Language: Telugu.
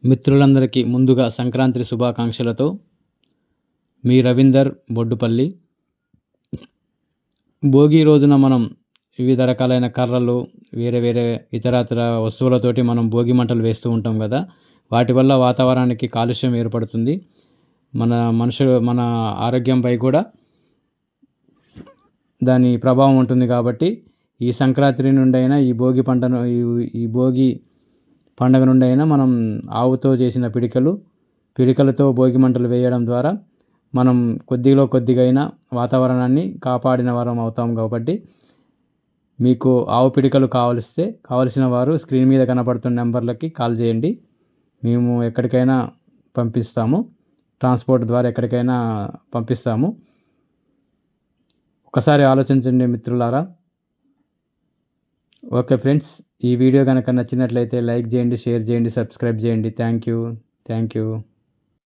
మిత్రులందరికీ ముందుగా సంక్రాంతి శుభాకాంక్షలతో మీ రవీందర్ బొడ్డుపల్లి. భోగి రోజున మనం వివిధ రకాలైన కర్రలు, వేరే వేరే ఇతరత్ర వస్తువులతోటి మనం భోగి మంటలు వేస్తూ ఉంటాం కదా. వాటి వల్ల వాతావరణానికి కాలుష్యం ఏర్పడుతుంది. మన ఆరోగ్యంపై కూడా దాని ప్రభావం ఉంటుంది. కాబట్టి ఈ సంక్రాంతి నుండి అయినా ఈ భోగి పండగ నుండి అయినా మనం ఆవుతో చేసిన పిడికలతో భోగి మంటలు వేయడం ద్వారా మనం కొద్దిగా అయినా వాతావరణాన్ని కాపాడిన వారం అవుతాం. కాబట్టి మీకు ఆవు పిడికలు కావలసిన వారు స్క్రీన్ మీద కనపడుతున్న నెంబర్లకి కాల్ చేయండి. మేము ఎక్కడికైనా పంపిస్తాము, ట్రాన్స్పోర్ట్ ద్వారా ఎక్కడికైనా పంపిస్తాము. ఒకసారి ఆలోచించండి మిత్రులారా. ఓకే ఫ్రెండ్స్, ఈ వీడియో కనుక నచ్చినట్లయితే లైక్ చేయండి, షేర్ చేయండి, సబ్స్క్రైబ్ చేయండి. Thank you.